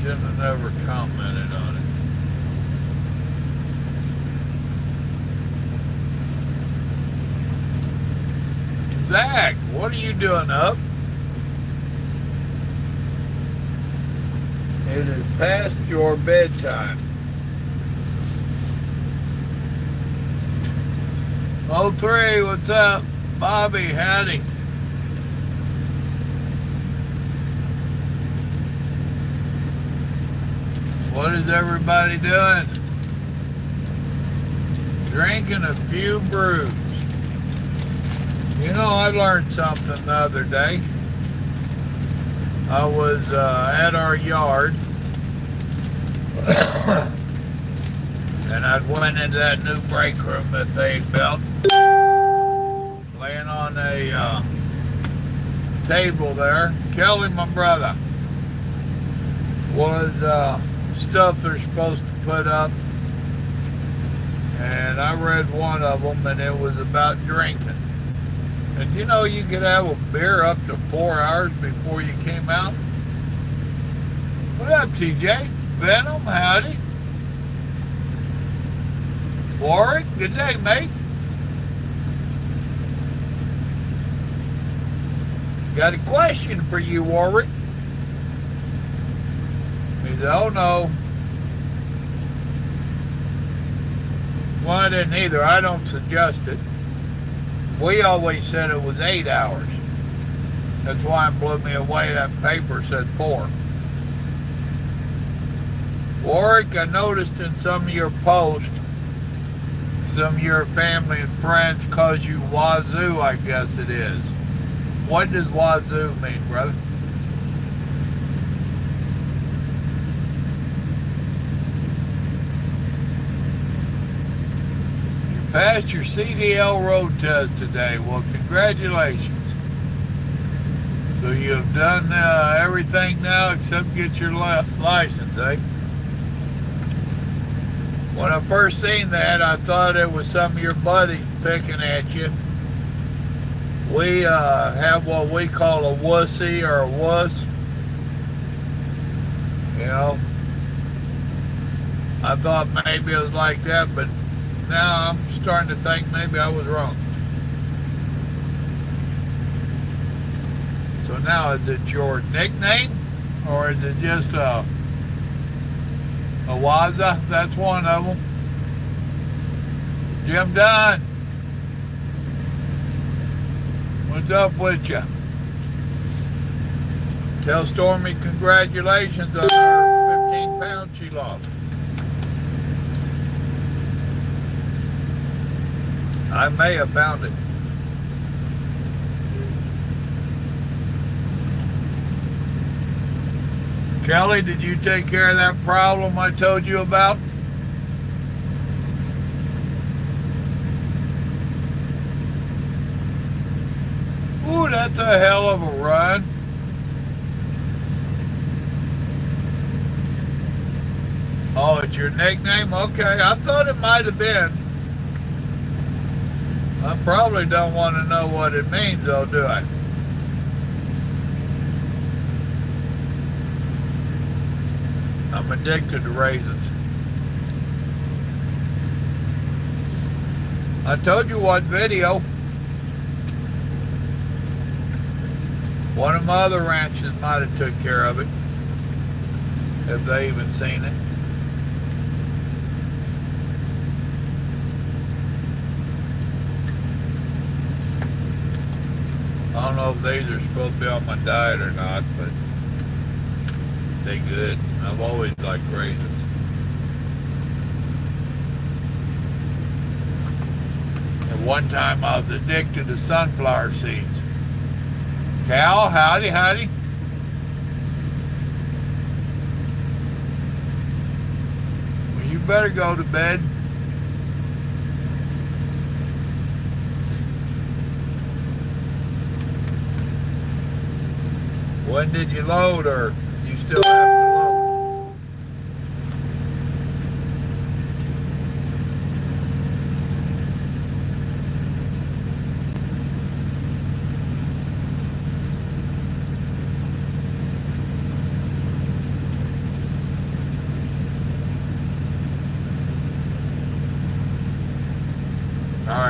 Shouldn't have never commented on it. Zach, what are you doing up? It is past your bedtime. Oh, 03, what's up? Bobby, howdy. What is everybody doing? Drinking a few brews. You know, I learned something the other day. I was at our yard, and I went into that new break room that they built, laying on a table there. Kelly, my brother, was stuff they're supposed to put up, and I read one of them, and it was about drinking. And you know, you could have a beer up to 4 hours before you came out. What up, TJ? Venom, howdy. Warwick, good day, mate. Got a question for you, Warwick. He said, oh no. Well, I didn't either. I don't suggest it. We always said it was 8 hours. That's why it blew me away. That paper said 4. Warwick, I noticed in some of your posts, some of your family and friends call you Wazoo, I guess it is. What does Wazoo mean, brother? Passed your CDL road test today. Well, congratulations. So you have done everything now except get your license, eh? When I first seen that, I thought it was some of your buddies picking at you. We have what we call a wussy or a wuss. You know, I thought maybe it was like that, but now I'm starting to think maybe I was wrong. So now, is it your nickname, or is it just a Waza? That's one of them. Jim Dunn, what's up with you? Tell Stormy congratulations on her 15 pounds she lost. I may have found it. Kelly, did you take care of that problem I told you about? Ooh, that's a hell of a run. Oh, it's your nickname? Okay, I thought it might have been. I probably don't want to know what it means, though, do I? I'm addicted to raisins. I told you what video. One of my other ranches might have took care of it, if they even seen it. I don't know if these are supposed to be on my diet or not, but they good. I've always liked raisins. At one time I was addicted to sunflower seeds. Cal, howdy, howdy. Well, you better go to bed. When did you load, or you still have to load?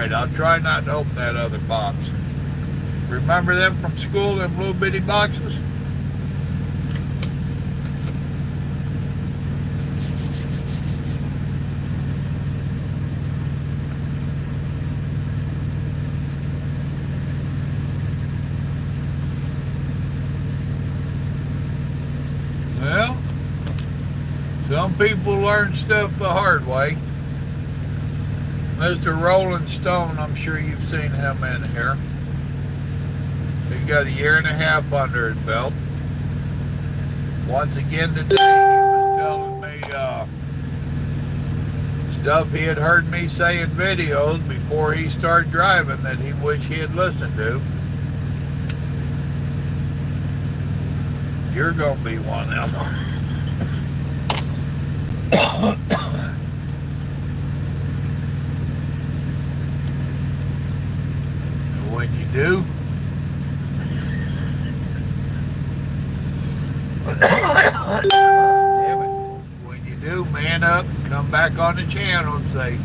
right, I'll try not to open that other box. Remember them from school, them little bitty boxes? Well, some people learn stuff the hard way. Mr. Rolling Stone, I'm sure you've seen him in here. He's got 1.5 years under his belt. Once again today, he was telling me stuff he had heard me say in videos before he started driving that he wished he had listened to. You're going to be one of them. When you do, damn it. When you do, man up, come back on the channel and say,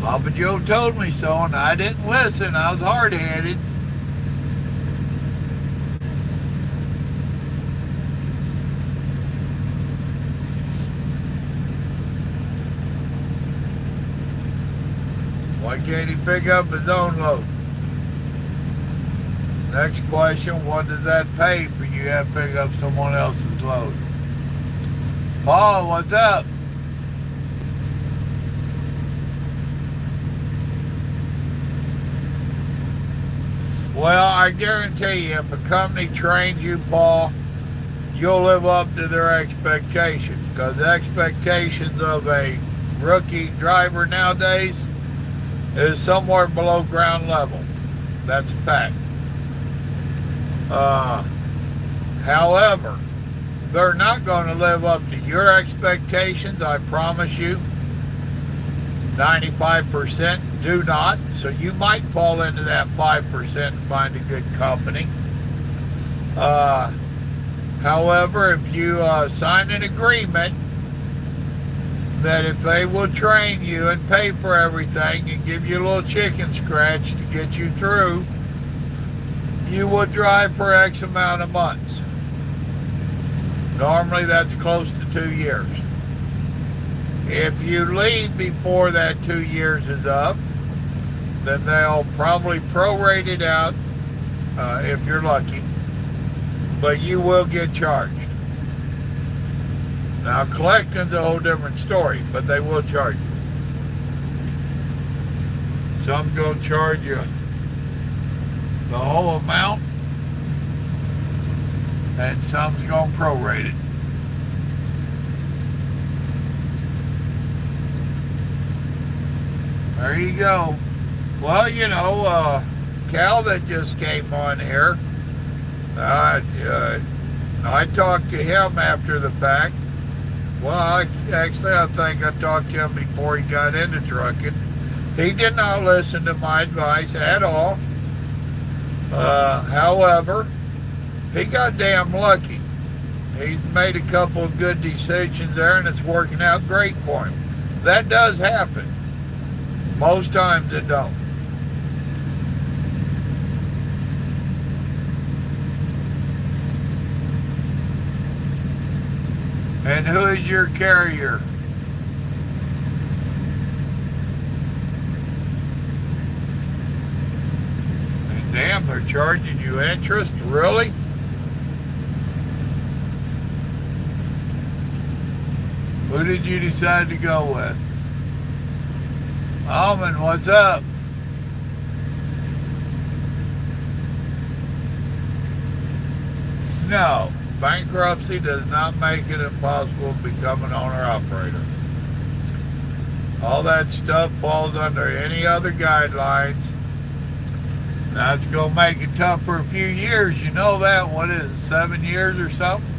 Papa Joe told me so, and I didn't listen. I was hard-headed. Why can't he pick up his own load? Next question, what does that pay for you to have to pick up someone else's load? Paul, what's up? Well, I guarantee you, if a company trains you, Paul, you'll live up to their expectations. Because the expectations of a rookie driver nowadays is somewhere below ground level. That's a fact. However, they're not going to live up to your expectations, I promise you. 95% do not, so you might fall into that 5% and find a good company. However, if you sign an agreement that if they will train you and pay for everything and give you a little chicken scratch to get you through, you will drive for X amount of months. Normally that's close to 2 years. If you leave before that 2 years is up, then they'll probably prorate it out if you're lucky, but you will get charged. Now collecting's a whole different story, but they will charge you. Some gonna charge you the whole amount, and some's gonna prorate it. There you go. Well, you know, Cal that just came on here, I talked to him after the fact. Well, I think I talked to him before he got into trucking. He did not listen to my advice at all. However, he got damn lucky. He's made a couple of good decisions there, and it's working out great for him. That does happen. Most times it don't. And who is your carrier? And damn, they're charging you interest? Really? Who did you decide to go with? Almond, what's up? No, bankruptcy does not make it impossible to become an owner-operator. All that stuff falls under any other guidelines. Now it's going to make it tough for a few years. You know that. What is it, 7 years or something?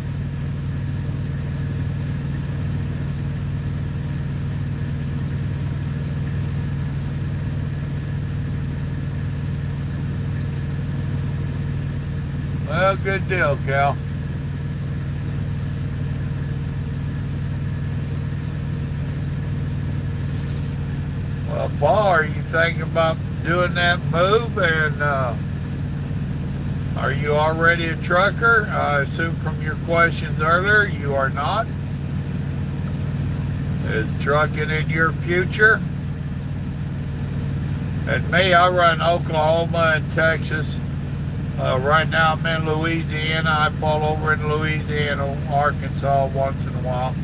Well, good deal, Cal. Well, Paul, are you thinking about doing that move, and are you already a trucker? I assume from your questions earlier you are not. Is trucking in your future? And me, I run Oklahoma and Texas. Right now I'm in Louisiana. I pull over in Louisiana, Arkansas once in a while.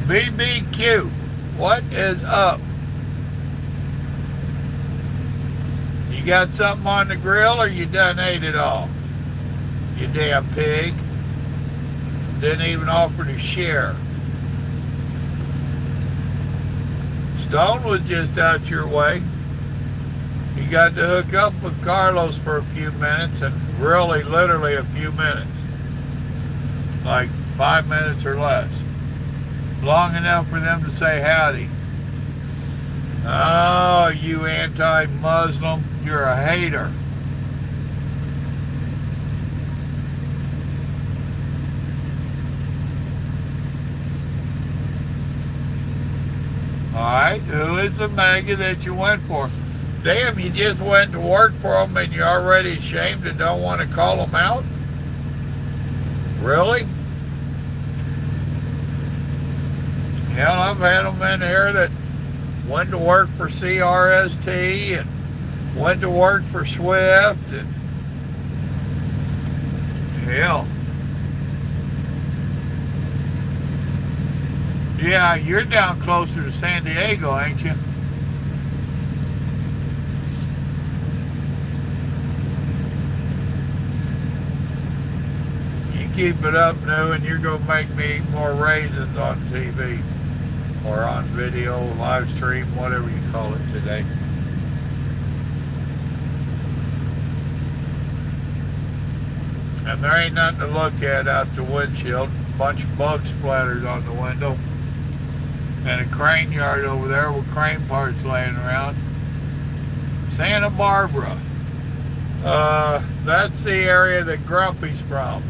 BBQ, what is up? You got something on the grill or you done ate it all? You damn pig. Didn't even offer to share. Stone was just out your way. You got to hook up with Carlos for a few minutes, and really, literally a few minutes. Like 5 minutes or less. Long enough for them to say howdy. Oh, you anti-Muslim, you're a hater. Alright, who is the MAGA that you went for? Damn, you just went to work for them and you're already ashamed and don't want to call them out? Really? Hell, I've had them in here that went to work for CRST and went to work for Swift and hell. Yeah, you're down closer to San Diego, ain't you? You keep it up, New, and you're going to make me eat more raisins on TV or on video, live stream, whatever you call it today. And there ain't nothing to look at out the windshield. Bunch of bug splatters on the window. And a crane yard over there with crane parts laying around. Santa Barbara. That's the area that Grumpy's from.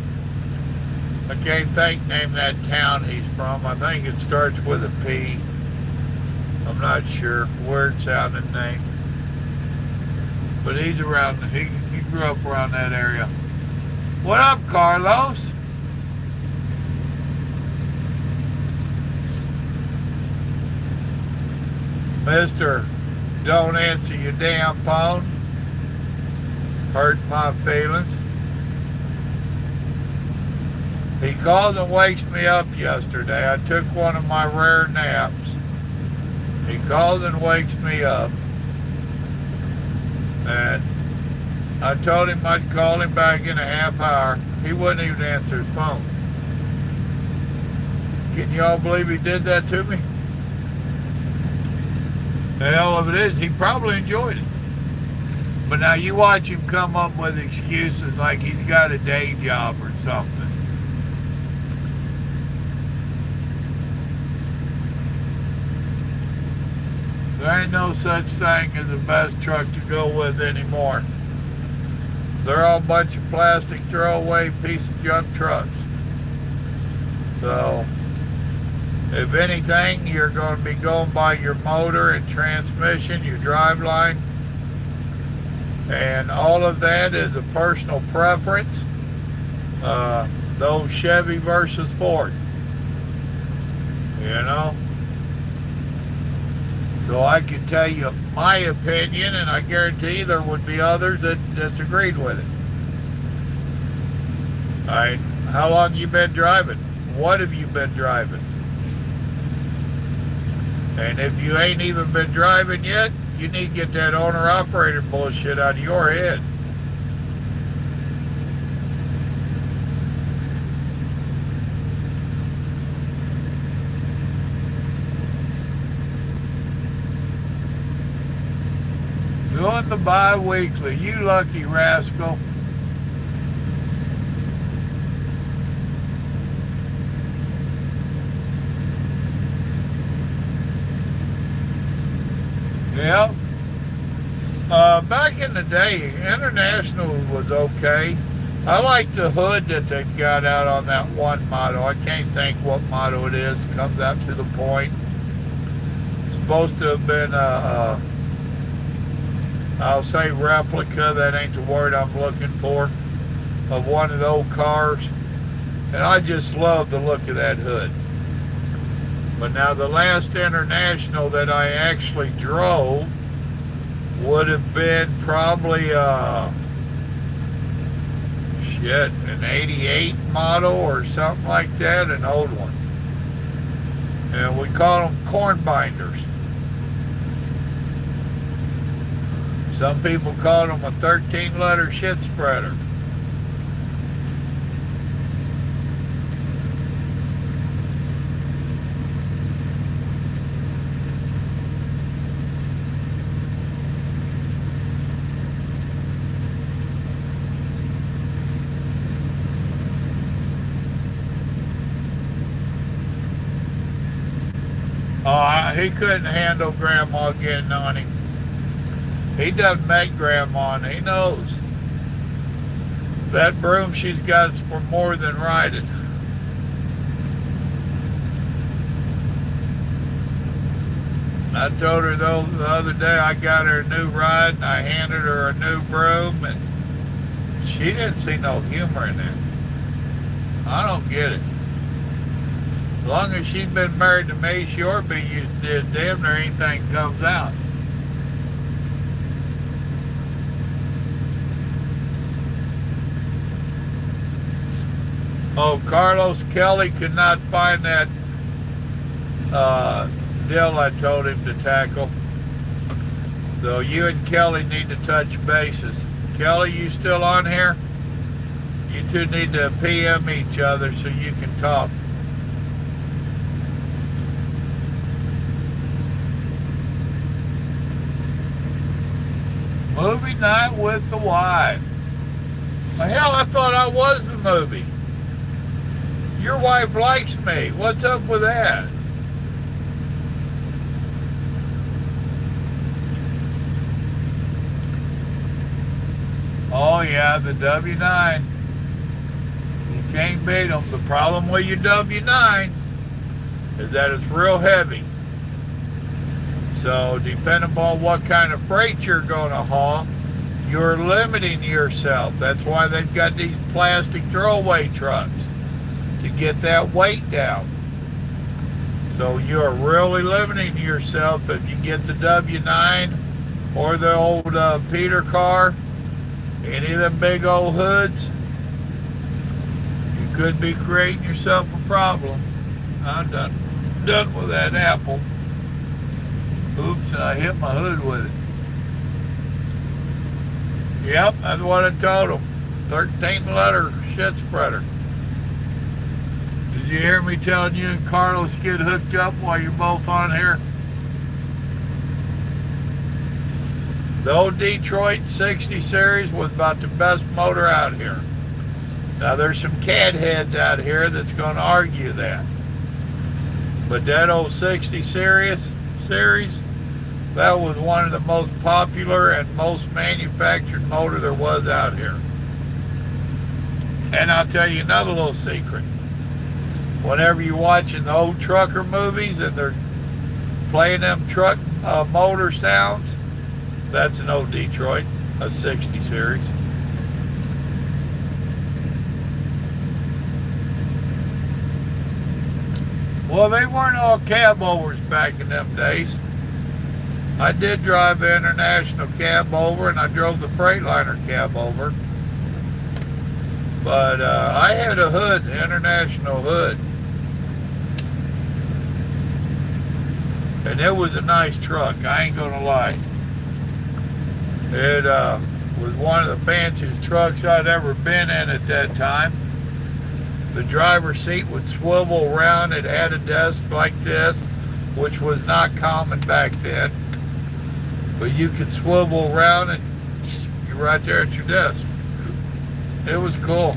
I can't name that town he's from. I think it starts with a P. I'm not sure. Weird sounding name. But he's around, he grew up around that area. What up, Carlos? Mister, don't answer your damn phone. Hurt my feelings. He calls and wakes me up yesterday. I took one of my rare naps. He calls and wakes me up. And I told him I'd call him back in a half hour. He wouldn't even answer his phone. Can y'all believe he did that to me? The hell of it is, he probably enjoyed it. But now you watch him come up with excuses like he's got a day job or something. There ain't no such thing as the best truck to go with anymore. They're all a bunch of plastic throwaway piece of junk trucks. So, if anything, you're going to be going by your motor and transmission, your drive line, and all of that is a personal preference. Those Chevy versus Ford, you know. So I can tell you my opinion, and I guarantee there would be others that disagreed with it. All right, how long you been driving? What have you been driving? And if you ain't even been driving yet, you need to get that owner-operator bullshit out of your head. Doing the bi-weekly, you lucky rascal. Yep. Back in the day, International was okay. I like the hood that they've got out on that one model. I can't think what model it is. It comes out to the point. It's supposed to have been I'll say replica, that ain't the word I'm looking for, of one of the old cars. And I just love the look of that hood. But now the last International that I actually drove would have been probably an 88 model or something like that, an old one. And we call them corn binders. Some people call them a 13-letter shit spreader. He couldn't handle Grandma getting on him. He doesn't make Grandma, and he knows. That broom she's got is for more than riding. I told her though the other day I got her a new ride and I handed her a new broom and she didn't see no humor in it. I don't get it. As long as she's been married to me, she ought to be used to it. Damn near anything comes out. Oh, Carlos Kelly could not find that deal I told him to tackle. So you and Kelly need to touch bases. Kelly, you still on here? You two need to PM each other so you can talk. Movie night with the wife. Well, hell, I thought I was the movie. Your wife likes me. What's up with that? Oh yeah, the W9. You can't beat them. The problem with your W9 is that it's real heavy. So depending upon what kind of freight you're going to haul, you're limiting yourself. That's why they've got these plastic throwaway trucks, to get that weight down. So you're really limiting yourself if you get the W9 or the old Peter car, any of them big old hoods. You could be creating yourself a problem. I'm done with that apple. Oops, and I hit my hood with it. Yep, that's what I told him. 13-letter shit spreader. Did you hear me telling you and Carlos get hooked up while you're both on here? The old Detroit 60 series was about the best motor out here. Now there's some cad heads out here that's going to argue that. But that old 60 series, that was one of the most popular and most manufactured motor there was out here. And I'll tell you another little secret. Whenever you're watching the old trucker movies and they're playing them truck motor sounds, that's an old Detroit, a 60 series. Well, they weren't all cab overs back in them days. I did drive the International cab over and I drove the Freightliner cab over. But I had a hood, the International hood. And it was a nice truck, I ain't gonna lie. It was one of the fanciest trucks I'd ever been in at that time. The driver's seat would swivel around. It had a desk like this, which was not common back then. But you could swivel around and you're right there at your desk. It was cool.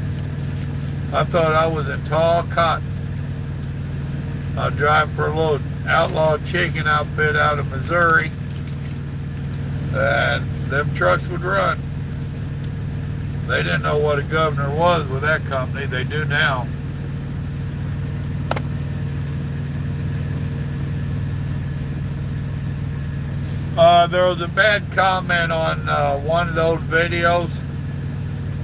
I thought I was in tall cotton. I was driving for a little outlaw chicken outfit out of Missouri. And them trucks would run. They didn't know what a governor was with that company. They do now. There was a bad comment on one of those videos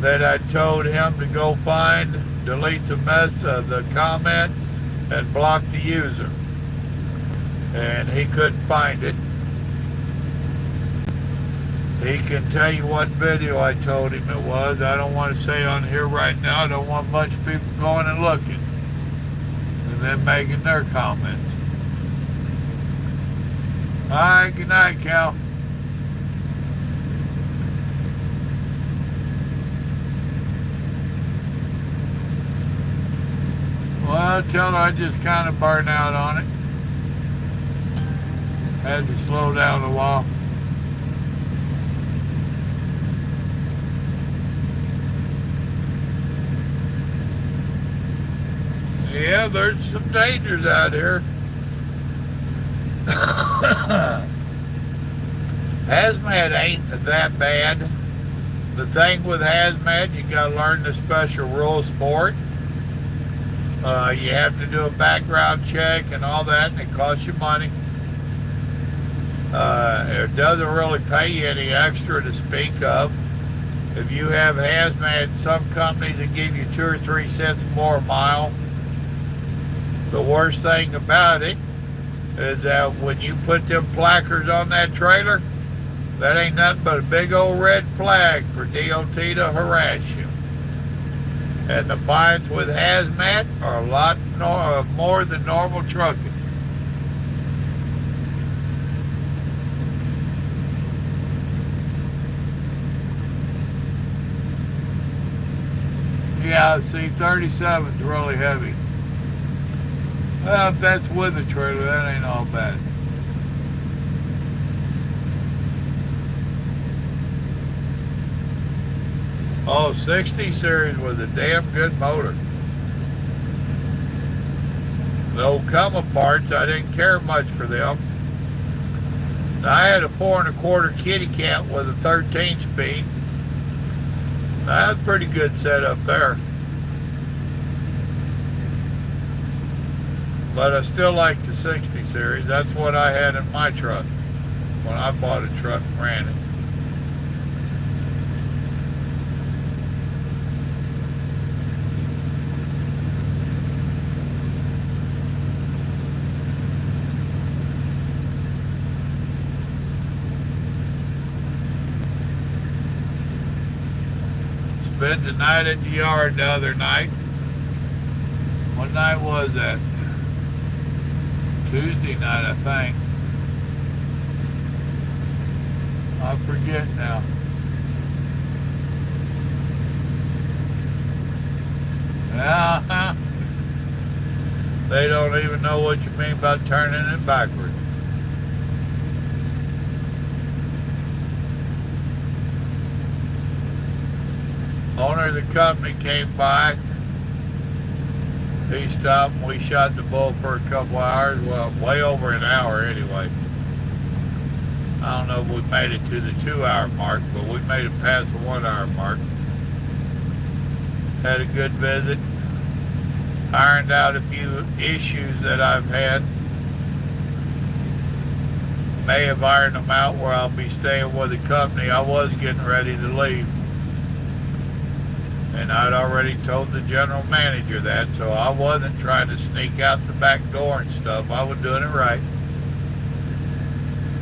that I told him to go find, delete the comment, and block the user. And he couldn't find it. He can tell you what video I told him it was. I don't want to say on here right now. I don't want a bunch of people going and looking and then making their comments. All right, good night, Cal. Well, tell her I just kind of burned out on it. Had to slow down a while. Yeah, there's some dangers out here. Hazmat ain't that bad. The thing with hazmat, you gotta learn the special rules for it. You have to do a background check and all that, and it costs you money. It doesn't really pay you any extra to speak of. If you have hazmat, some companies will give you 2 or 3 cents more a mile. The worst thing about it is that when you put them placards on that trailer, that ain't nothing but a big old red flag for DOT to harass you. And the fines with hazmat are a lot more than normal trucking. Yeah, see, 37's really heavy. Well, if that's with a trailer, that ain't all bad. Oh, 60 series was a damn good motor. The old Cumma parts, I didn't care much for them. I had a 4 1/4 kitty cat with a 13 speed. That's a pretty good setup there. But I still like the 60 series. That's what I had in my truck when I bought a truck and ran it. Spent the night at the yard the other night. What night was that? Tuesday night, I think. I forget now. Yeah, they don't even know what you mean by turning it backwards. Owner of the company came by. He stopped and we shot the bull for a couple hours. Well, way over an hour anyway. I don't know if we made it to the 2-hour mark, but we made it past the 1-hour mark. Had a good visit. Ironed out a few issues that I've had. May have ironed them out where I'll be staying with the company. I was getting ready to leave. And I'd already told the general manager that, so I wasn't trying to sneak out the back door and stuff. I was doing it right.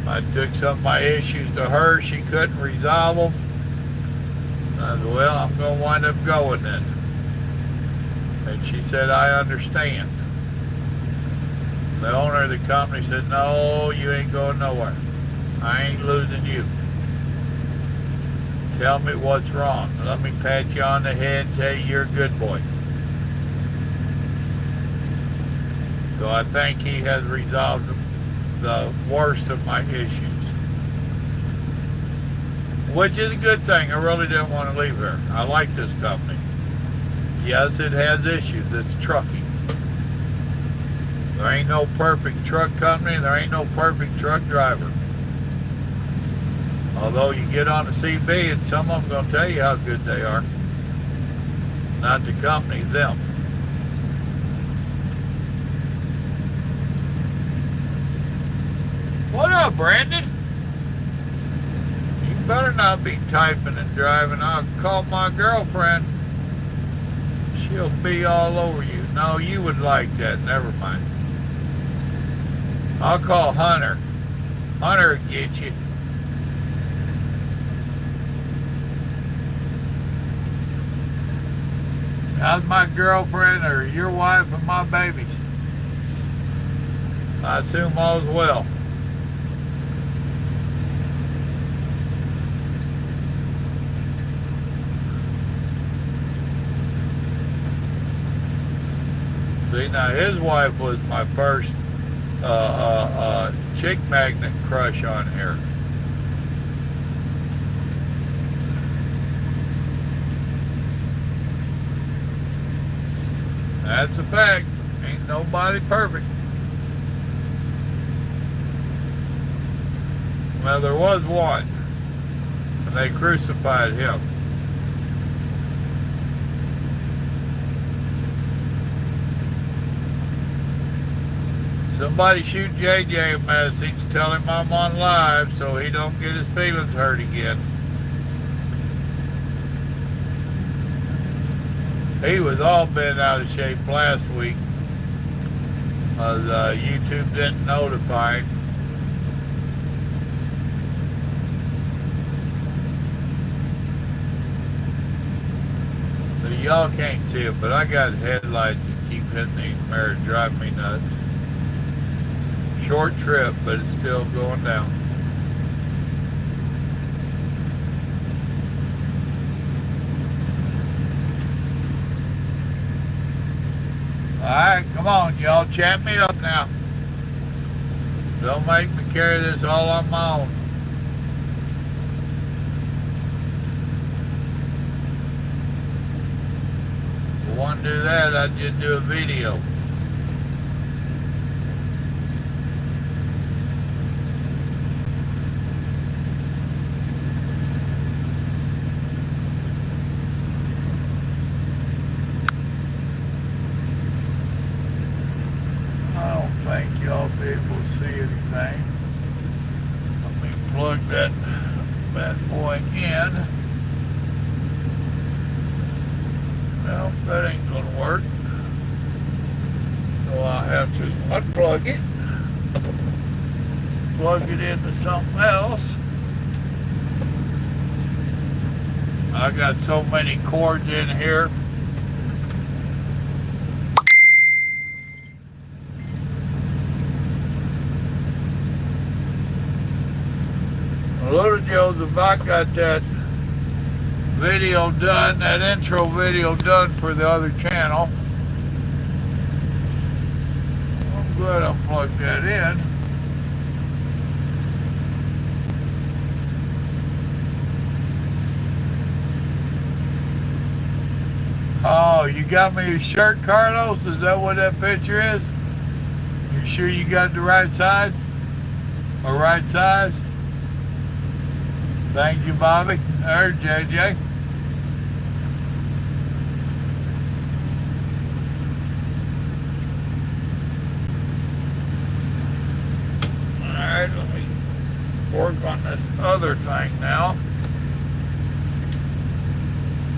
I took some of my issues to her. She couldn't resolve them. I said, well, I'm going to wind up going then. And she said, I understand. The owner of the company said, no, you ain't going nowhere. I ain't losing you. Tell me what's wrong. Let me pat you on the head and tell you you're a good boy. So I think he has resolved the worst of my issues. Which is a good thing. I really didn't want to leave here. I like this company. Yes, it has issues. It's trucking. There ain't no perfect truck company. There ain't no perfect truck driver. Although you get on the CB and some of them going to tell you how good they are. Not the company, them. What up, Brandon? You better not be typing and driving. I'll call my girlfriend. She'll be all over you. No, you would like that. Never mind. I'll call Hunter. Hunter will get you. How's my girlfriend or your wife and my babies? I assume all's well. See, now his wife was my first chick magnet crush on here. That's a fact. Ain't nobody perfect. Well, there was one, and they crucified him. Somebody shoot JJ a message, tell him I'm on live so he don't get his feelings hurt again. He was all bent out of shape last week because YouTube didn't notify him. So y'all can't see it, but I got headlights that keep hitting these mirrors, driving me nuts. Short trip, but it's still going down. Alright, come on, y'all, chat me up now. Don't make me carry this all on my own. If I want to do that, I'd just do a video. Y'all be able to see anything. Let me plug that bad boy in. Well, that ain't gonna work. So I'll have to unplug it, plug it into something else. I got so many cords in here. Little Joseph, I got that video done, that intro video done for the other channel. I'm glad I plugged that in. Oh, you got me a shirt, Carlos? Is that what that picture is? You sure you got the right side? Or right size? Thank you, Bobby. There's JJ. Alright, let me work on this other thing now.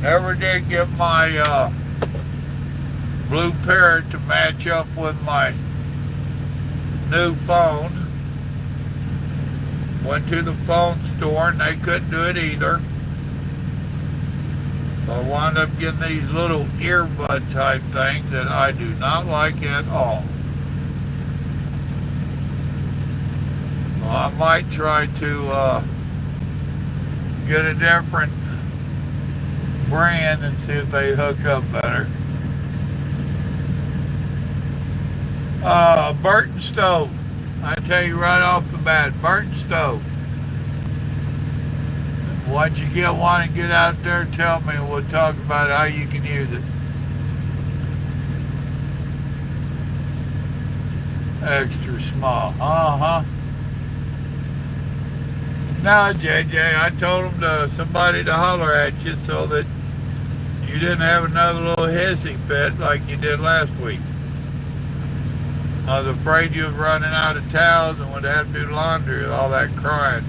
Never did get my Blue Parrot to match up with my new phone. Went to the phone store and they couldn't do it either. So I wound up getting these little earbud type things that I do not like at all. Well, I might try to get a different brand and see if they hook up better. Burton Stove. I tell you right off the bat, Burton Stove. Once you get one and get out there, tell me and we'll talk about how you can use it. Extra small. No, JJ, I told him somebody to holler at you so that you didn't have another little hissy fit like you did last week. I was afraid you was running out of towels and would have to do laundry with all that crying.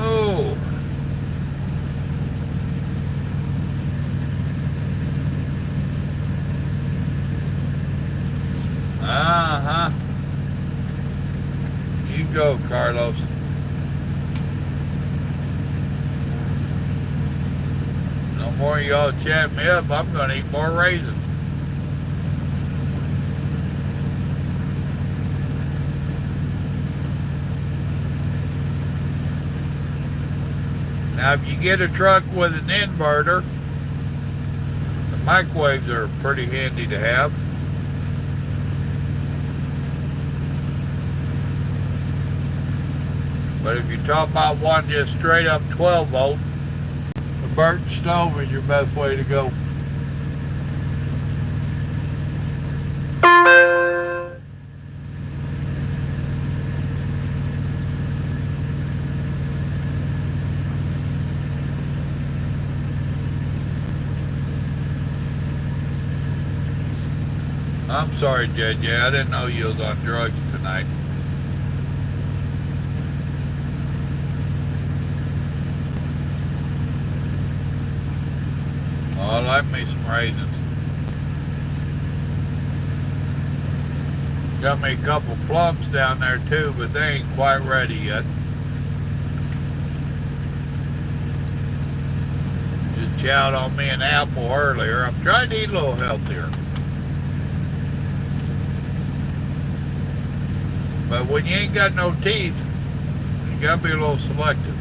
Oh. Uh-huh. You go, Carlos. No more of y'all chat me up. I'm going to eat more raisins. Now, if you get a truck with an inverter, the microwaves are pretty handy to have. But if you talk about one just straight up 12 volt, the burnt stove is your best way to go. I'm sorry, JJ. I didn't know you was on drugs tonight. Oh, I like me some raisins. Got me a couple plums down there too, but they ain't quite ready yet. Just chowed on me an apple earlier. I'm trying to eat a little healthier. But when you ain't got no teeth, you gotta be a little selective.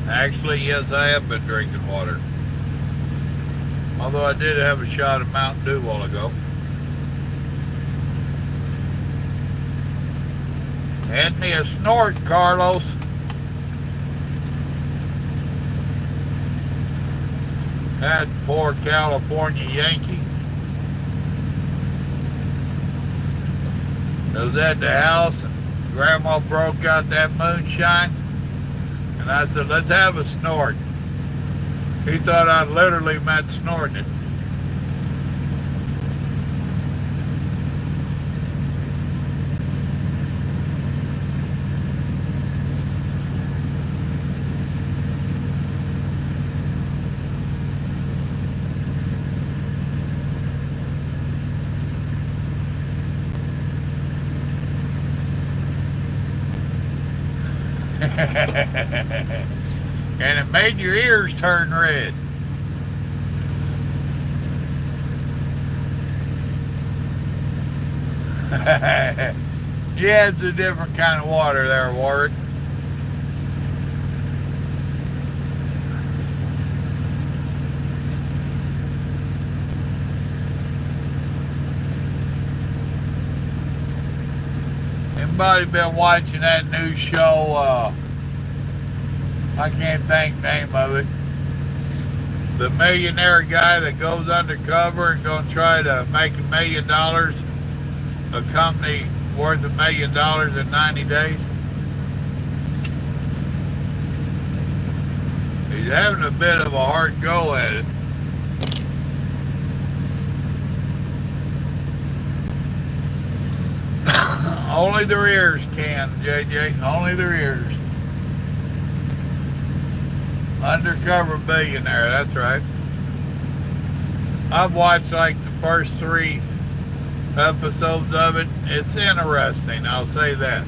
Actually, yes, I have been drinking water. Although I did have a shot of Mountain Dew a while ago. Hand me a snort, Carlos. That poor California Yankee. I was at the house and Grandma broke out that moonshine. And I said, let's have a snort. He thought I literally meant snorting it. And it made your ears turn red. Yeah, it's a different kind of water there, Warwick. Anybody been watching that new show, I can't think the name of it. The millionaire guy that goes undercover and gonna try to make $1 million, a company worth $1 million in 90 days. He's having a bit of a hard go at it. Only the rears can, JJ. Only the rears. Undercover billionaire, that's right. I've watched like the first 3 episodes of it. It's interesting, I'll say that.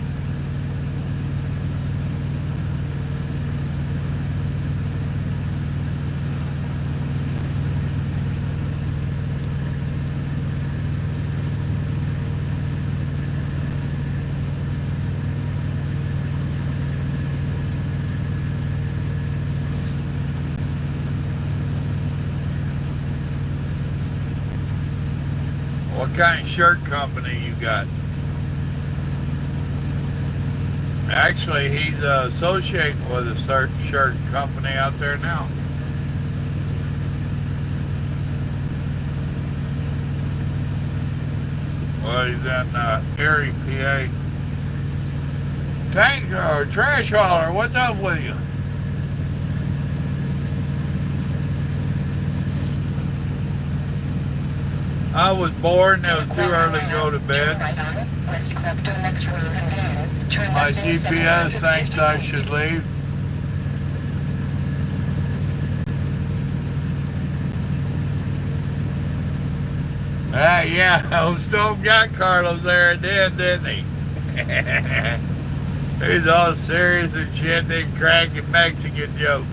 What kind of shirt company you got? Actually, he's associating with a certain shirt company out there now. Well, he's in Erie, PA. Tank or trash hauler, what's up with you? I was bored and it was too early to go to bed. My GPS thinks I should leave. Yeah, Stone got Carlos there at the end, didn't he? He's all serious and shit, and cracking Mexican jokes.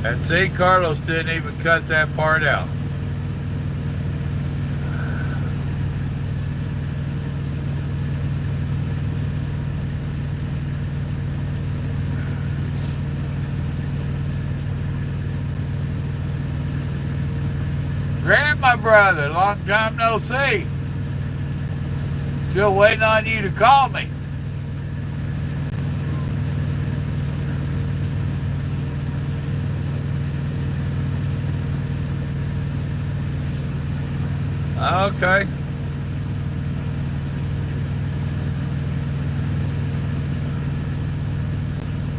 And see, Carlos didn't even cut that part out. Grant, my brother, long time no see. Still waiting on you to call me. Okay.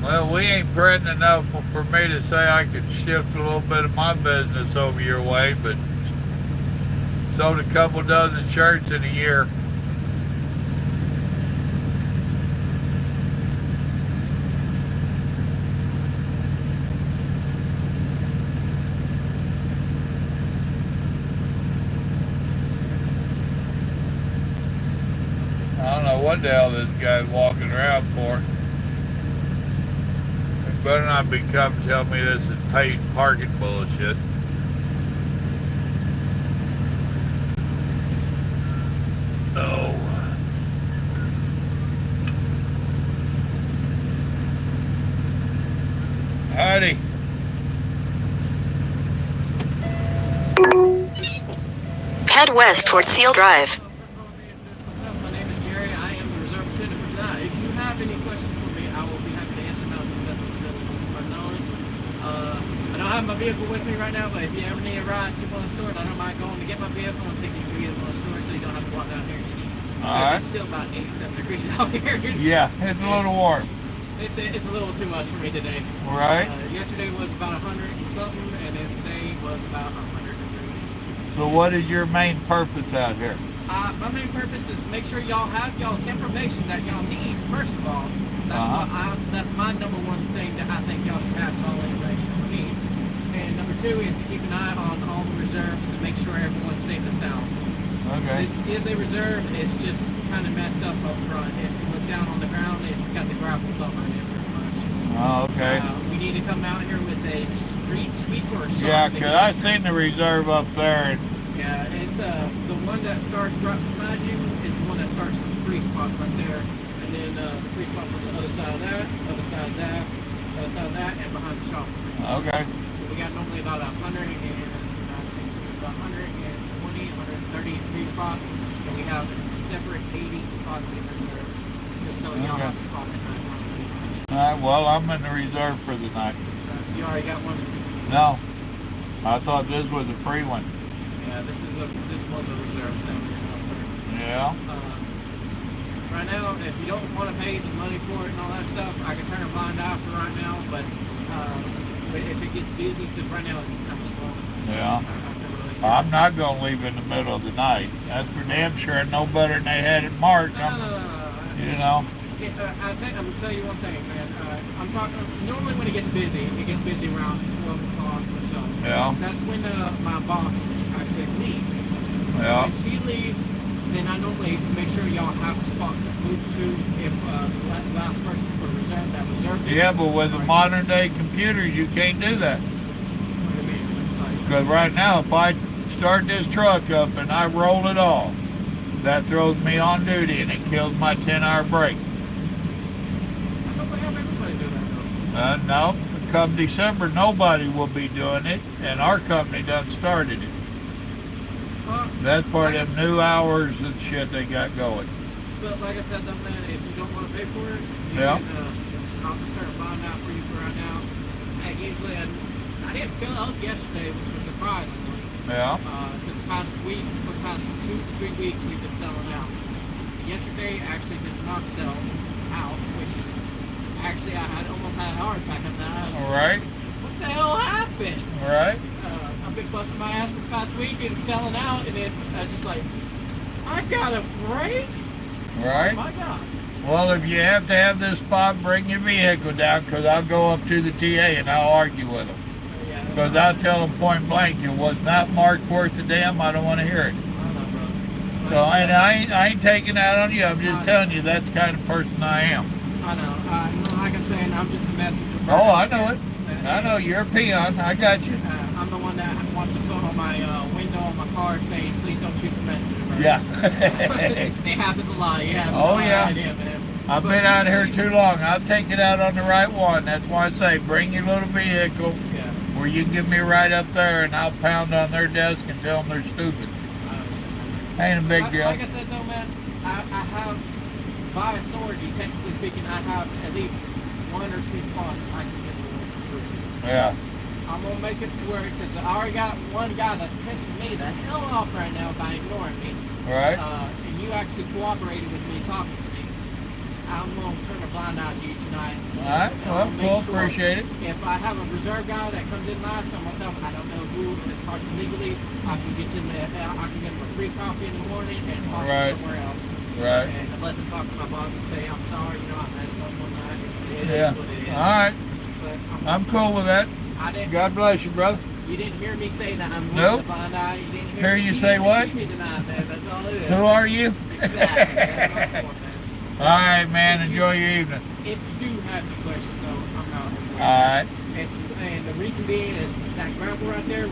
Well, we ain't pregnant enough for me to say I could shift a little bit of my business over your way, but sold a couple dozen shirts in a year. I don't know what the hell this guy's walking around for. He better not be coming to tell me this is paid parking bullshit. Oh. Howdy. Head west towards Seal Drive. My name is Jerry. I am the reserve attendant for tonight. If you have any questions for me, I will be happy to answer them. That's what builds my knowledge. I don't have my vehicle with me right now, but if you ever need a ride to one of the stores, I don't mind going to get my vehicle and taking you to either one of the stores, so you don't have to walk down here. Alright. It's still about 87 degrees out here. Yeah, it's a little warm. It's a little too much for me today. Right. Yesterday was about 100 and something, and then today was about 100 degrees. So what is your main purpose out here? My main purpose is to make sure y'all have y'all's information that y'all need. First of all, that's my number one thing that I think y'all should have is all the information you need. And number two is to keep an eye on all the reserves to make sure everyone's safe and sound. Okay. This is a reserve. It's just kind of messed up front. If you look down on the ground, it's got the gravel cover in it pretty much. Oh, okay. We need to come out here with a street sweeper or something. Yeah, because I seen the reserve up there. Yeah, it's the one that starts right beside you is the one that starts some free spots right there. And then the free spots on the other side of that, other side of that, other side of that, and behind the shop. Okay. So we got normally about 100 and I think it's about 120, 130 free spots. And we have separate 80 spots in reserve. Just so y'all have a spot at night time pretty much. Alright, well, I'm in the reserve for the night. You already got one? No. I thought this was a free one. Yeah, this is one of the reserves down there now, sir. Yeah. right now, if you don't want to pay the money for it and all that stuff, I can turn a blind eye for right now. But if it gets busy, because right now it's kind of slow. So Yeah. I can really I'm not going to leave in the middle of the night. That's for damn sure. No better than they had it marked. No. You know. I'm gonna tell you one thing, man. I'm talking. Normally, when it gets busy around 12 o'clock or so. Yeah. That's when my boss actually leaves. Yeah. When she leaves, then I normally make sure y'all have a spot to move to if the last person for reserve that reserved it. Yeah, but with the Right. modern day computers, you can't do that. What do you mean? Like, Because right now, if I start this truck up and I roll it off, that throws me on duty and it kills my 10-hour break. I don't have everybody do that though. No, come December, nobody will be doing it, and our company done started it. That's part of them new hours and shit they got going. But like I said, though, man, if you don't want to pay for it, you Yeah. can, I'll just turn a bond out for you for right now. And usually, I didn't fill out yesterday, which was surprising. Yeah. Because the past 2 to 3 weeks, we've been selling out. Yesterday, actually did not sell out, which actually I almost had a heart attack on that. All right. What the hell happened? All right. I've been busting my ass for the past week and selling out, and then just like, I got a break? All right. Oh my God. Well, if you have to have this spot, bring your vehicle down, because I'll go up to the TA and I'll argue with them. Yeah. Because I'll tell them point blank, it was not marked worth a damn, I don't want to hear it. I don't know, bro. So I ain't taking that on you, I'm just telling you that's the kind of person I am. I know. Like I'm saying, I'm just a messenger. Oh, I know it. I know, you're a peon, I got you. I'm the one that wants to put on my window on my car saying, please don't shoot the messenger. Bro. Yeah. It happens a lot, yeah. Oh, yeah. Idea, man. I've But been out here usually- too long. I'll take it out on the right one. That's why I say bring your little vehicle Yeah. where you can get me right up there and I'll pound on their desk and tell them they're stupid. I understand. Ain't a big deal. Like I said, though, man, I have, by authority, technically speaking, I have at least 1 or 2 spots I can get away for free. Yeah. I'm gonna make it to where, because I already got one guy that's pissing me the hell off right now by ignoring me. All right. And you actually cooperated with me talking to me. I'm gonna turn a blind eye to you tonight. All right. And Well, I'll make cool. sure Appreciate it. If I have a reserve guy that comes in live, so I'm gonna tell him I don't know who is parked legally. I can get him a free coffee in the morning and park Right. him somewhere else. Right. And let them talk to my boss and say, I'm sorry, I messed up one night. It Yeah. is what it is. All right. But I'm cool with that. I didn't. God bless you, brother. You didn't hear me say that I'm Nope. the blind eye. You didn't Hear you say didn't what? see me tonight, man. That's all it is. Who are you? Exactly. That's my point, man. All right, man. Enjoy your evening. If you do have any questions, though, I'm out here. All right. And the reason being is that gravel right there.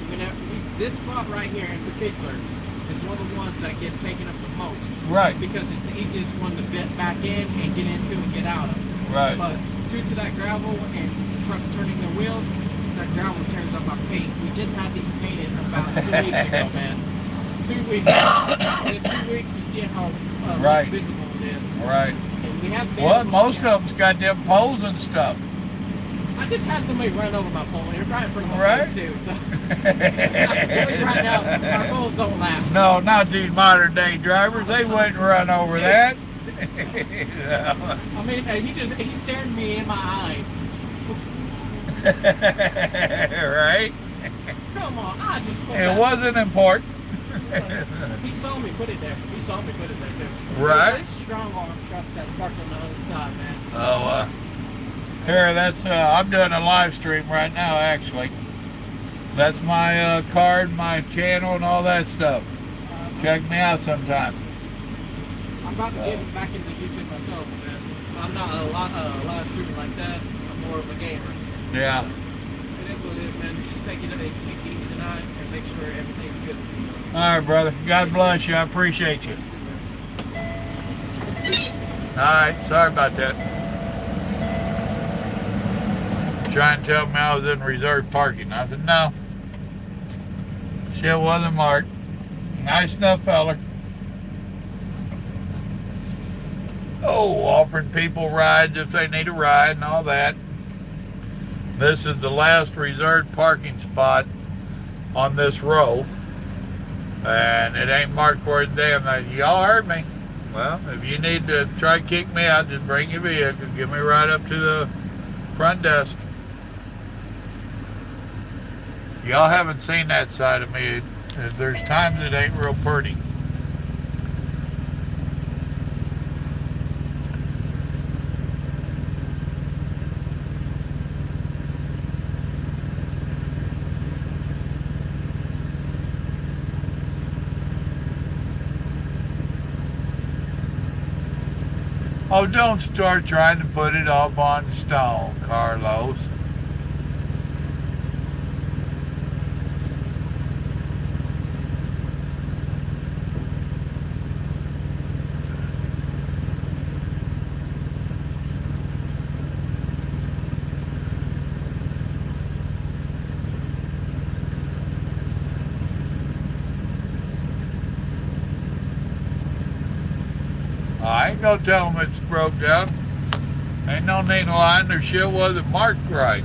This spot right here in particular is one of the ones that get taken up the most. Right. Because it's the easiest one to bit back in and get into and get out of. Right. But due to that gravel and the trucks turning their wheels, that gravel tears up our paint. We just had these painted about 2 weeks ago, man. 2 weeks ago. In 2 weeks, you see how Right. less visible it is. Right. And we have been Well, able- most of them's got them poles and stuff. I just had somebody run over my pole here, right in front of my Right. face, too. So I can tell you right now, our poles don't last. No, not these modern day drivers. They wouldn't run over that. I mean, he stared me in my eye. Right? Come on, I just put It that. wasn't important. He saw me put it there. He saw me put it there, too. Right. There's that strong arm truck that's parked on the other side, man. Oh, here, that's, I'm doing a live stream right now, actually. That's my card, my channel, and all that stuff. Check me out sometime. I'm about to get back into YouTube myself, man. I'm not a live streamer like that. I'm more of a gamer. Yeah. So, it is what it is, man. You just take it easy tonight and make sure everything's good. All right, brother. God bless you. I appreciate you. All right. Sorry about that. Trying to tell me I was in reserved parking. I said, no. Shit wasn't marked. Nice enough feller. Oh, offering people rides if they need a ride and all that. This is the last reserved parking spot on this row. And it ain't marked for a damn. Y'all heard me. Well, if you need to try to kick me out, just bring your vehicle. Get me right up to the front desk. Y'all haven't seen that side of me. There's times it ain't real pretty. Oh, don't start trying to put it up on stone, Carlos. I ain't gonna tell them it's broke down. Ain't no need to lie, their shit wasn't marked right.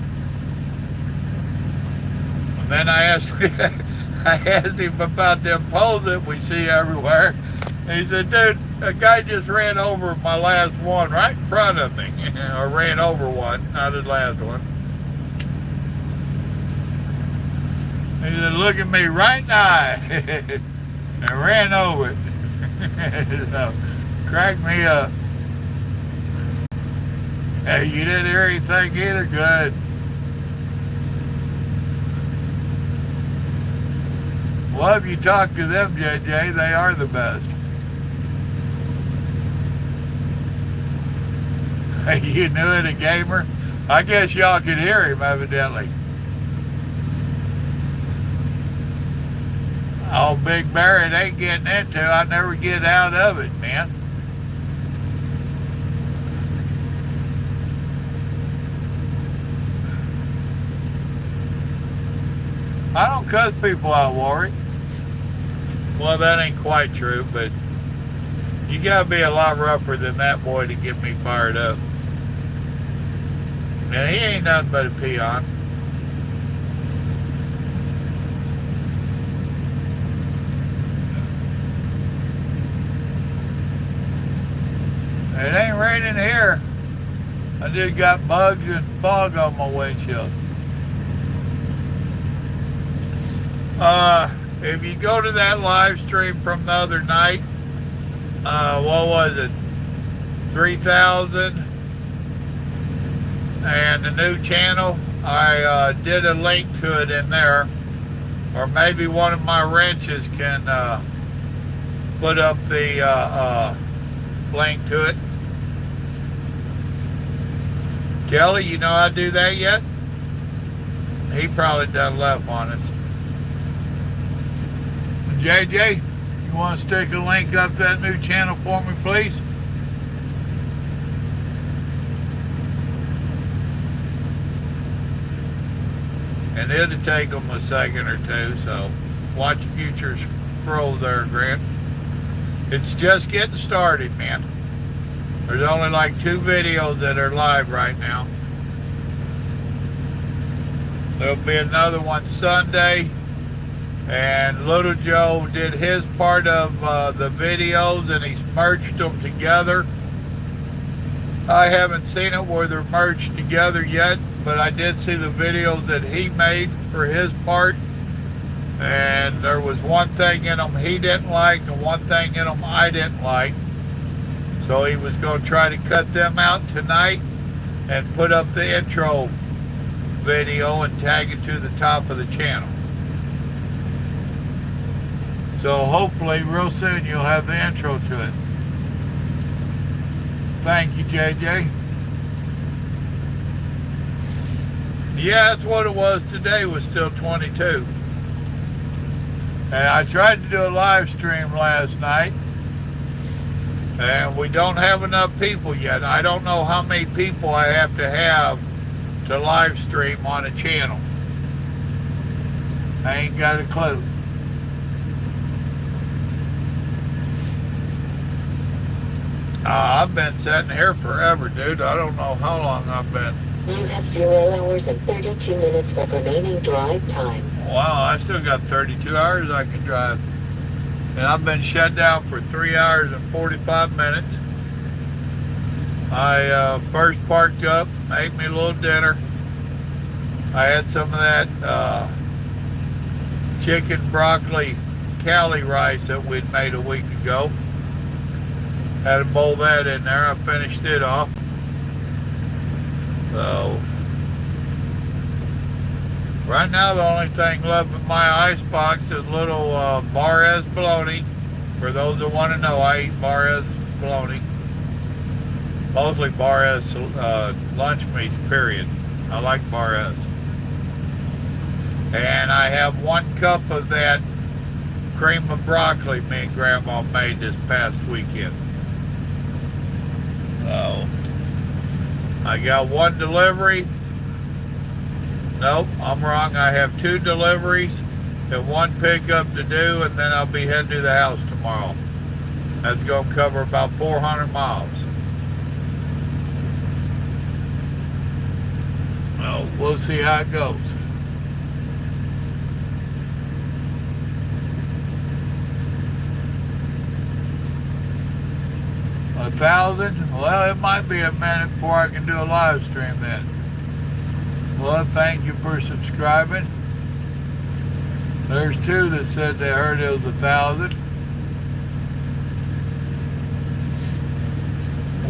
And then I asked him about them poles that we see everywhere. And he said, dude, a guy just ran over my last one right in front of me. Or ran over one, not his last one. He said, look at me right in the eye. And ran over it. So, cracked me up. Hey, you didn't hear anything either? Good. Well, if you talk to them, JJ, they are the best. Hey, you knew it, a gamer? I guess y'all could hear him, evidently. Oh, Big Barrett ain't getting into. I never get out of it, man. I don't cuss people out, Warwick. Well, that ain't quite true, but you gotta be a lot rougher than that boy to get me fired up. And he ain't nothing but a peon. It ain't raining here. I just got bugs and fog on my windshield. If you go to that live stream from the other night, what was it? 3,000 and the new channel, I did a link to it in there, or maybe one of my wrenches can put up the link to it. Kelly, you know how to do that yet? He probably done left on us. JJ, you want to stick a link up that new channel for me, please? And it'll take them a second or two, so watch future scroll there, Grant. It's just getting started, man. There's only like 2 videos that are live right now. There'll be another one Sunday. And Little Joe did his part of the videos and he's merged them together. I haven't seen it where they're merged together yet, but I did see the videos that he made for his part. And there was one thing in them he didn't like and one thing in them I didn't like. So he was going to try to cut them out tonight and put up the intro video and tag it to the top of the channel. So hopefully real soon you'll have the intro to it. Thank you, JJ. Yeah, that's what it was today, was still 22. And I tried to do a live stream last night. And we don't have enough people yet. I don't know how many people I have to live stream on a channel. I ain't got a clue. I've been sitting here forever, dude. I don't know how long I've been. You have 0 hours and 32 minutes of remaining drive time. Wow, I still got 32 hours I can drive. And I've been shut down for 3 hours and 45 minutes. I first parked up, ate me a little dinner. I had some of that chicken broccoli Cali rice that we'd made a week ago. Had a bowl of that in there. I finished it off. So right now the only thing left in my icebox is little Barres bologna. For those that want to know, I eat Barres bologna. Mostly Barres lunch meats, period. I like Barres. And I have 1 cup of that cream of broccoli me and Grandma made this past weekend. So I got 1 delivery. Nope, I'm wrong. I have 2 deliveries and 1 pickup to do, and then I'll be heading to the house tomorrow. That's going to cover about 400 miles. Well, we'll see how it goes. 1,000? Well, it might be a minute before I can do a live stream then. Well, thank you for subscribing. There's 2 that said they heard it was 1,000.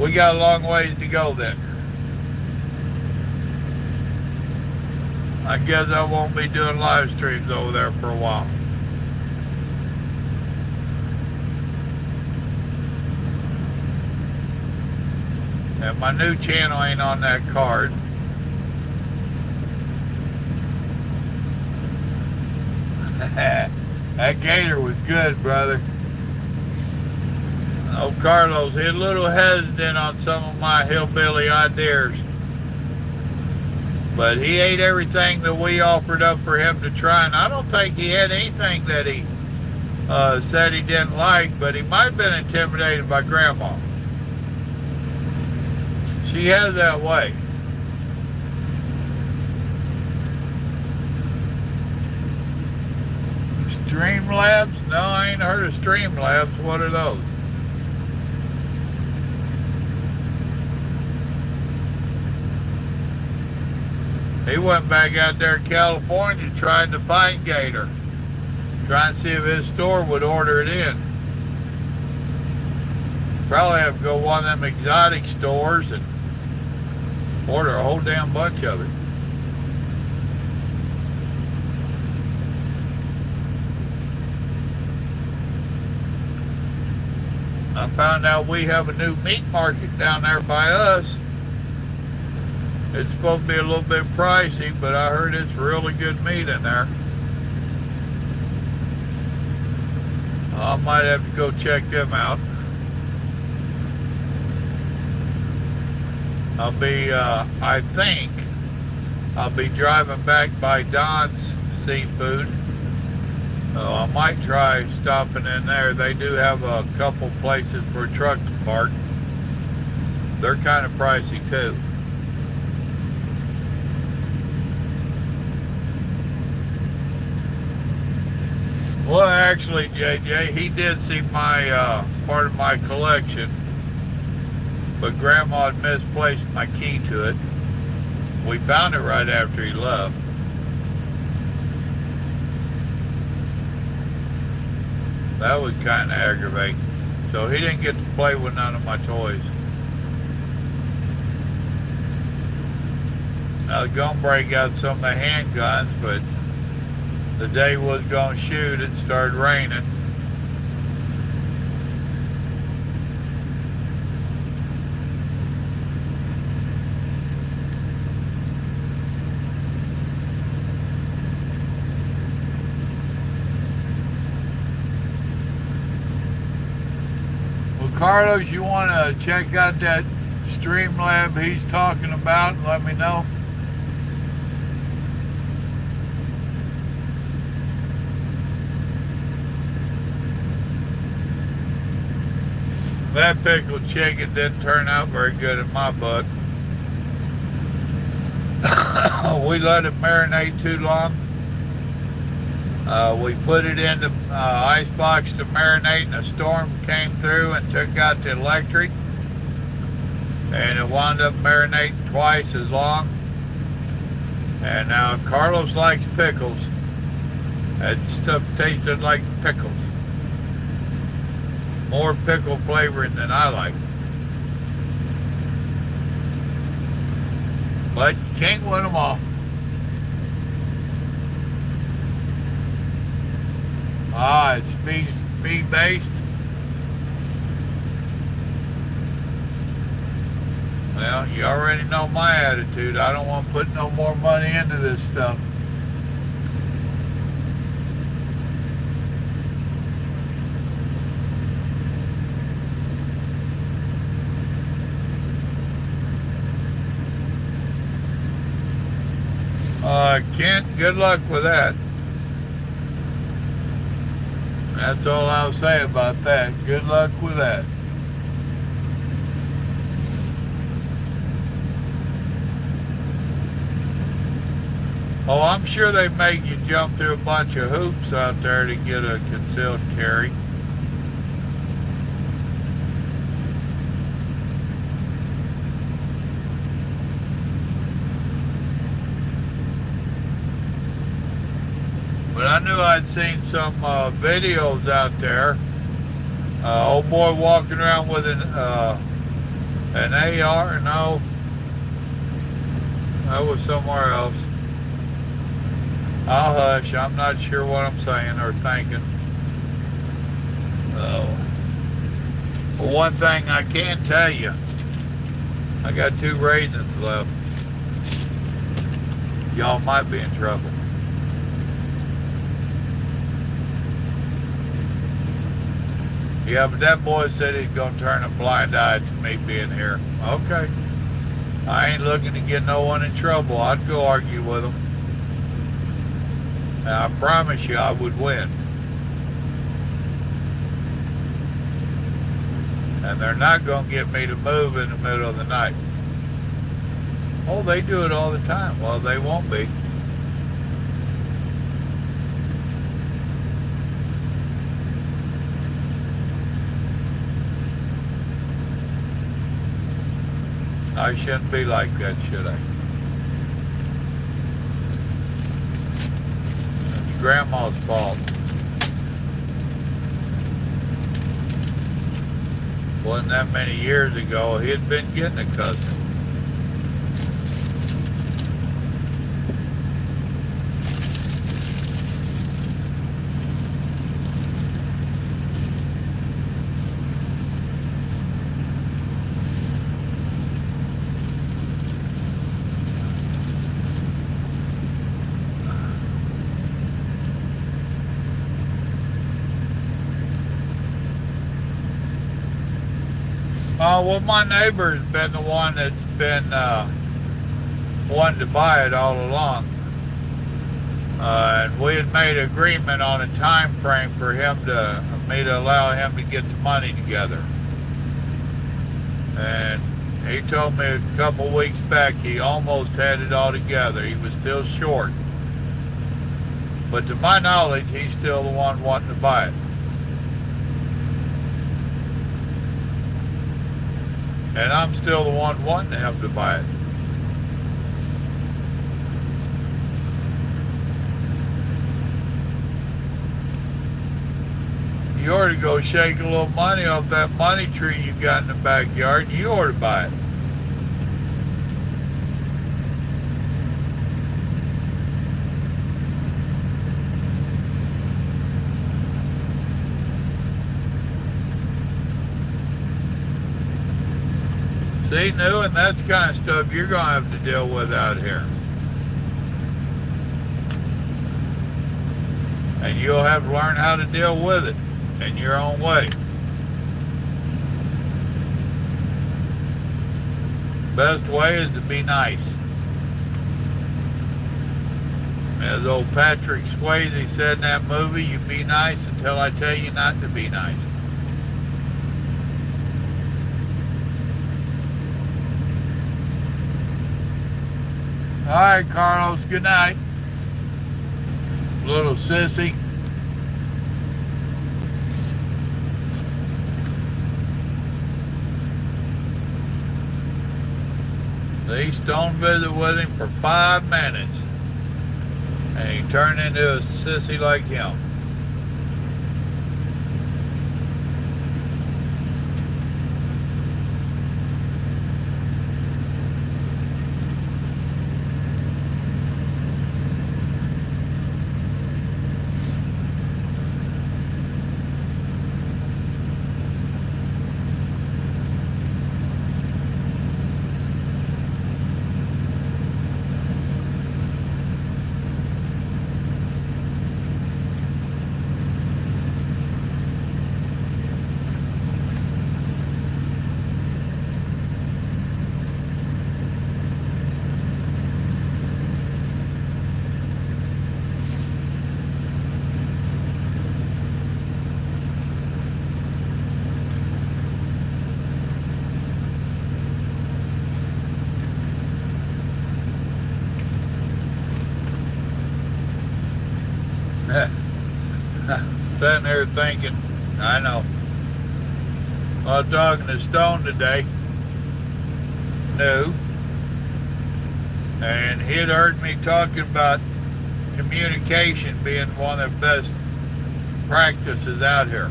We got a long ways to go then. I guess I won't be doing live streams over there for a while. And my new channel ain't on that card. That gator was good, brother. Oh, Carlos, he's a little hesitant on some of my hillbilly ideas. But he ate everything that we offered up for him to try, and I don't think he had anything that he said he didn't like, but he might have been intimidated by Grandma. She has that way. Streamlabs? No, I ain't heard of Streamlabs. What are those? He went back out there in California trying to find gator. Trying to see if his store would order it in. Probably have to go one of them exotic stores and order a whole damn bunch of it. I found out we have a new meat market down there by us. It's supposed to be a little bit pricey, but I heard it's really good meat in there. I might have to go check them out. I'll be, I think, I'll be driving back by Don's Seafood. I might try stopping in there. They do have a couple places for a truck to park. They're kind of pricey too. Well, actually, JJ, he did see my part of my collection, but Grandma had misplaced my key to it. We found it right after he left. That was kind of aggravating. So he didn't get to play with none of my toys. I was gonna break out some of the handguns, but the day was gonna shoot, it started raining. Well, Carlos, you want to check out that Streamlab he's talking about and let me know? That pickled chicken didn't turn out very good in my book. We let it marinate too long. We put it in the ice box to marinate, and a storm came through and took out the electric, and it wound up marinating twice as long. And now Carlos likes pickles. That stuff tasted like pickles. More pickle flavoring than I like. But you can't win them all. It's speed based. Well, you already know my attitude. I don't want to put no more money into this stuff. Kent, good luck with that. That's all I'll say about that. Good luck with that. Oh, I'm sure they make you jump through a bunch of hoops out there to get a concealed carry. But I knew I'd seen some videos out there. Old boy walking around with an AR. No, that was somewhere else. I'll hush. I'm not sure what I'm saying or thinking. Well, one thing I can tell you, I got 2 raisins left. Y'all might be in trouble. Yeah, but that boy said he's going to turn a blind eye to me being here. Okay. I ain't looking to get no one in trouble. I'd go argue with him. And I promise you I would win. And they're not going to get me to move in the middle of the night. Oh, they do it all the time. Well, they won't be. I shouldn't be like that, should I? It's Grandma's fault. Wasn't that many years ago, he'd been getting a cousin. Well, my neighbor's been the one that's been wanting to buy it all along. And we had made an agreement on a time frame for me to allow him to get the money together. And he told me a couple weeks back he almost had it all together. He was still short. But to my knowledge, he's still the one wanting to buy it. And I'm still the one wanting him to buy it. You ought to go shake a little money off that money tree you got in the backyard, and you ought to buy it. See, new, and that's the kind of stuff you're going to have to deal with out here. And you'll have to learn how to deal with it in your own way. Best way is to be nice. As old Patrick Swayze said in that movie, you be nice until I tell you not to be nice. All right, Carlos, good night. Little sissy. They stone visit with him for 5 minutes. And he turned into a sissy like him. Sitting there thinking, I know. I was talking to Stone today, new, and he had heard me talking about communication being one of the best practices out here.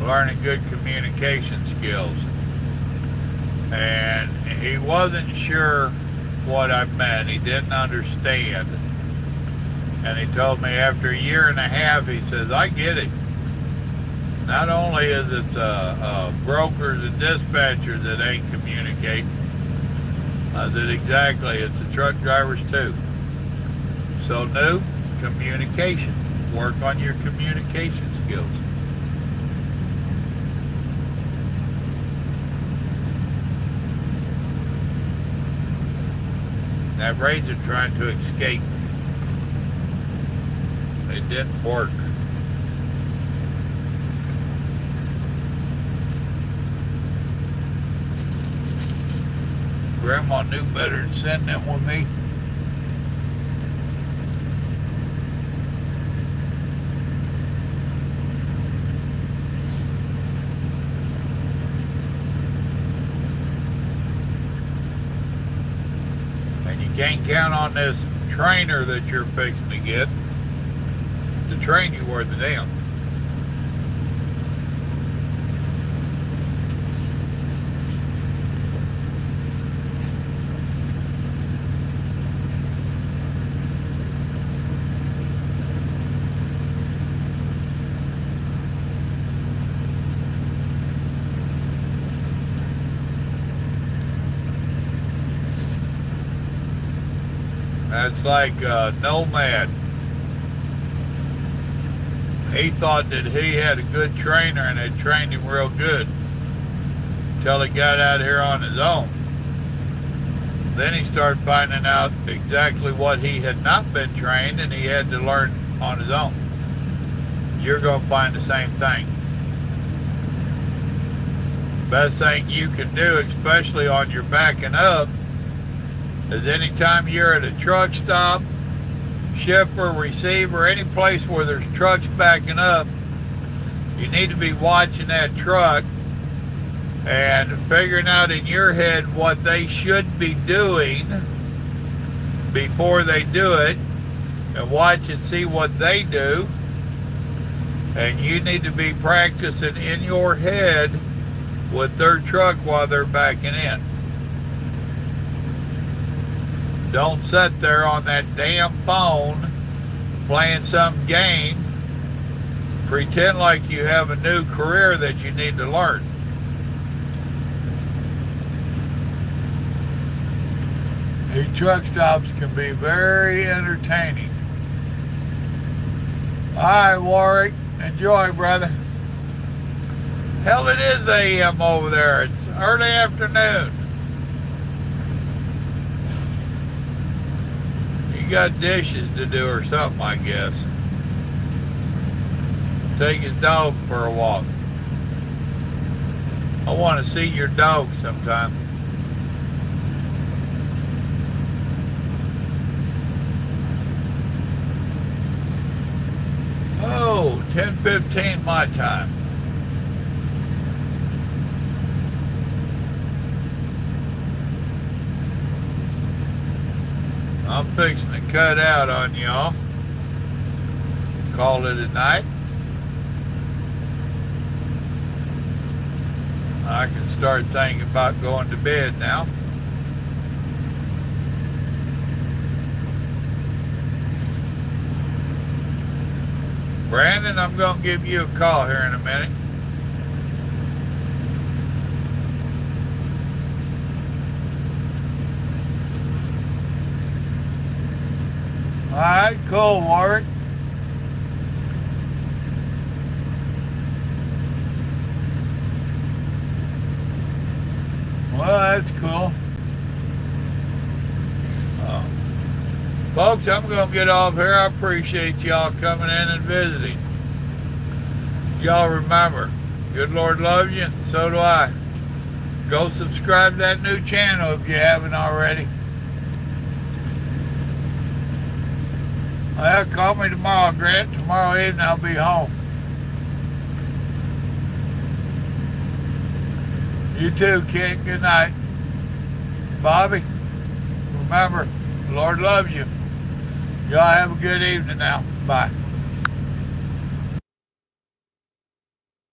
Learning good communication skills. And he wasn't sure what I meant. He didn't understand. And he told me after a year and a half, he says, I get it. Not only is it brokers and dispatchers that ain't communicating, I said, exactly, it's the truck drivers too. So new, communication. Work on your communication skills. That razor trying to escape. It didn't work. Grandma knew better than send them with me. And you can't count on this trainer that you're fixing to get to train you worth a damn. That's like Nomad. He thought that he had a good trainer and had trained him real good until he got out here on his own. Then he started finding out exactly what he had not been trained and he had to learn on his own. You're going to find the same thing. Best thing you can do, especially on your backing up, is anytime you're at a truck stop, shipper, receiver, any place where there's trucks backing up, you need to be watching that truck and figuring out in your head what they should be doing before they do it, and watch and see what they do. And you need to be practicing in your head with their truck while they're backing in. Don't sit there on that damn phone playing some game. Pretend like you have a new career that you need to learn. These truck stops can be very entertaining. All right, Warwick, enjoy, brother. Hell, it is AM over there. It's early afternoon. You got dishes to do or something, I guess. Take his dog for a walk. I want to see your dog sometime. 10:15 my time. I'm fixing to cut out on y'all. Call it a night. I can start thinking about going to bed now. Brandon, I'm going to give you a call here in a minute. All right, cool, Warwick. Well, that's cool. Folks, I'm going to get off here. I appreciate y'all coming in and visiting. Y'all remember, good Lord loves you, and so do I. Go subscribe to that new channel if you haven't already. Well, call me tomorrow, Grant. Tomorrow evening I'll be home. You too, Ken. Good night. Bobby, remember, the Lord loves you. Y'all have a good evening now. Bye.